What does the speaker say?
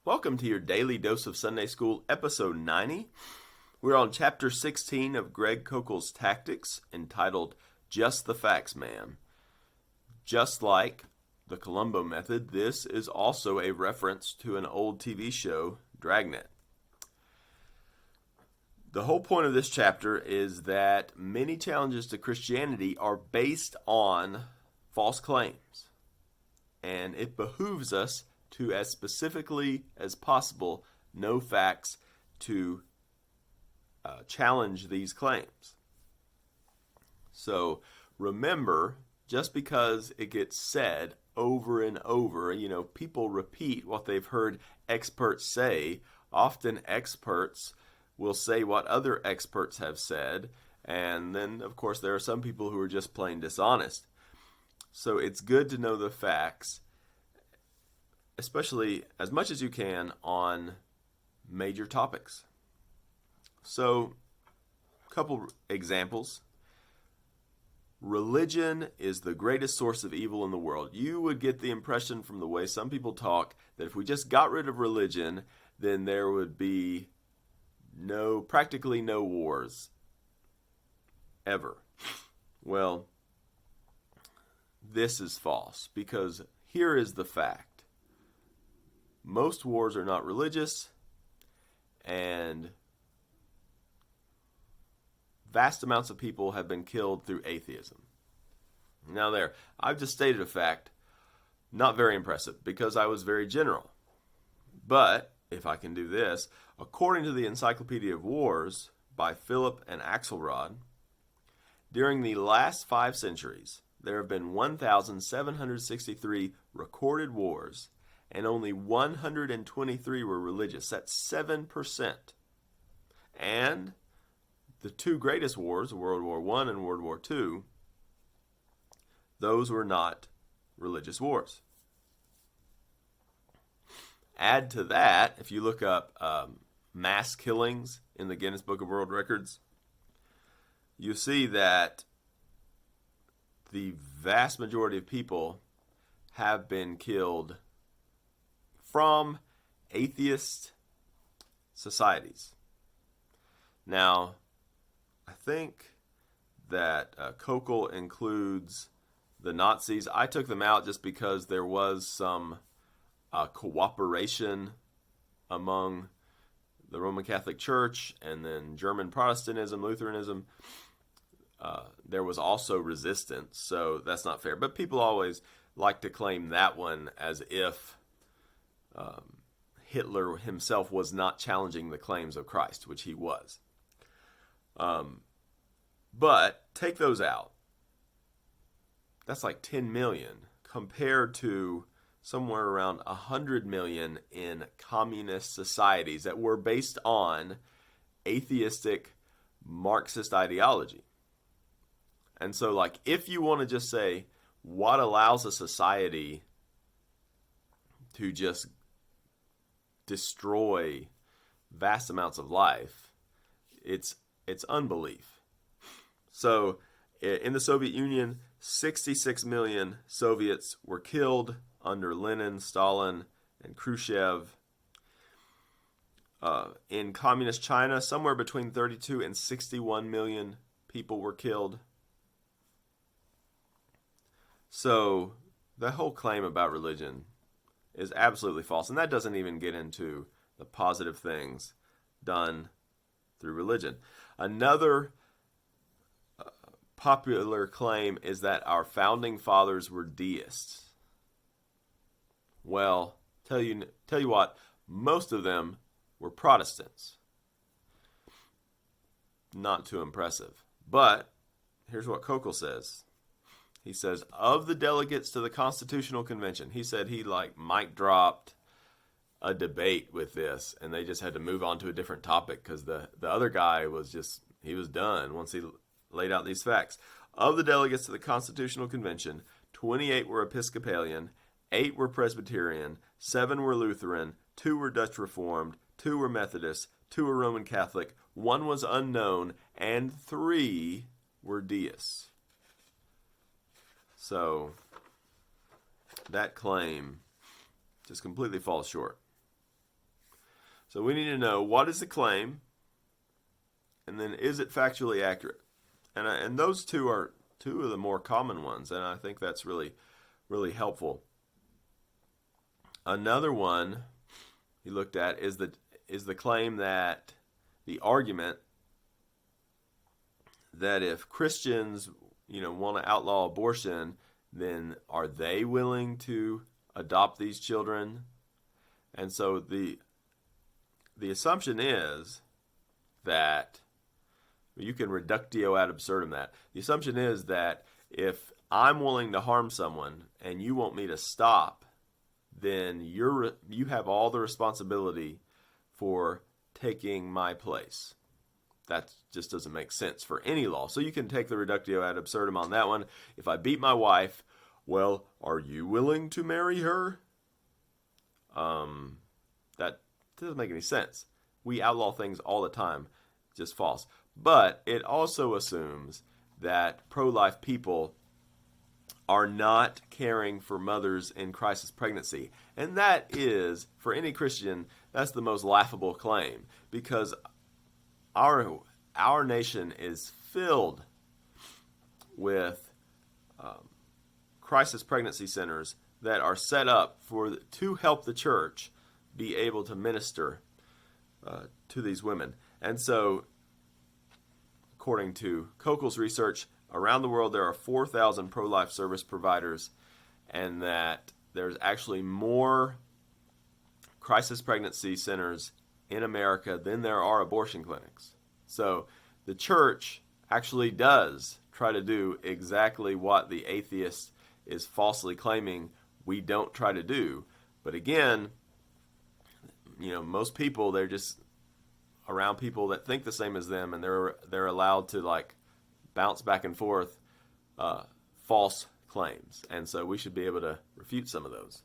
Welcome to your Daily Dose of Sunday School, episode 90. We're on chapter 16 of Greg Koukl's Tactics, entitled Just the Facts, Ma'am. Just like the Columbo method, this is also a reference to an old TV show, Dragnet. The whole point of this chapter is that many challenges to Christianity are based on false claims, and it behooves us to, as specifically as possible, know facts to challenge these claims. So remember, just because it gets said over and over, people repeat what they've heard experts say. Often experts will say what other experts have said, and then, of course, there are some people who are just plain dishonest. So it's good to know the facts, especially as much as you can on major topics. So, a couple examples. Religion is the greatest source of evil in the world. You would get the impression from the way some people talk that if we just got rid of religion, then there would be practically no wars ever. Well, this is false, because here is the fact. Most wars are not religious, and vast amounts of people have been killed through atheism. Now there, I've just stated a fact, not very impressive, because I was very general. But, if I can do this, according to the Encyclopedia of Wars by Philip and Axelrod, during the last 5 centuries, there have been 1,763 recorded wars, and only 123 were religious. That's 7%. And the 2 greatest wars, World War I and World War II, those were not religious wars. Add to that, if you look up mass killings in the Guinness Book of World Records, you see that the vast majority of people have been killed from atheist societies. Now, I think that Koukl includes the Nazis. I took them out just because there was some cooperation among the Roman Catholic Church and then German Protestantism, Lutheranism. There was also resistance, so that's not fair. But people always like to claim that one as if Hitler himself was not challenging the claims of Christ, which he was. But take those out. That's like 10 million compared to somewhere around 100 million in communist societies that were based on atheistic Marxist ideology. And so, if you want to just say what allows a society to just destroy vast amounts of life, it's unbelief. So in the Soviet Union, 66 million Soviets were killed under Lenin, Stalin, and Khrushchev. In communist China, somewhere between 32 and 61 million people were killed. So the whole claim about religion is absolutely false. And that doesn't even get into the positive things done through religion. Another popular claim is that our founding fathers were deists. Well, tell you what, most of them were Protestants. Not too impressive. But here's what Koukl says. He says, of the delegates to the Constitutional Convention, he said he mic dropped a debate with this, and they just had to move on to a different topic because the other guy was he was done once he laid out these facts. Of the delegates to the Constitutional Convention, 28 were Episcopalian, 8 were Presbyterian, 7 were Lutheran, 2 were Dutch Reformed, 2 were Methodist, 2 were Roman Catholic, 1 was unknown, and 3 were deists. So that claim just completely falls short. So we need to know, what is the claim, and then is it factually accurate? And those two are two of the more common ones, and I think that's really, really helpful. Another one he looked at is the claim that the argument that if Christians, want to outlaw abortion, then are they willing to adopt these children? And so the assumption is that you can reductio ad absurdum that. The assumption is that if I'm willing to harm someone and you want me to stop, then you have all the responsibility for taking my place. That just doesn't make sense for any law. So you can take the reductio ad absurdum on that one. If I beat my wife, well, are you willing to marry her? That doesn't make any sense. We outlaw things all the time. Just false. But it also assumes that pro-life people are not caring for mothers in crisis pregnancy. And that is, for any Christian, that's the most laughable claim, because our nation is filled with crisis pregnancy centers that are set up to help the church be able to minister to these women. And so, according to Kokel's research, around the world there are 4,000 pro-life service providers, and that there's actually more crisis pregnancy centers in America than there are abortion clinics. So the church actually does try to do exactly what the atheist is falsely claiming we don't try to do. But again, most people, they're just around people that think the same as them, and they're allowed to bounce back and forth false claims. And so we should be able to refute some of those.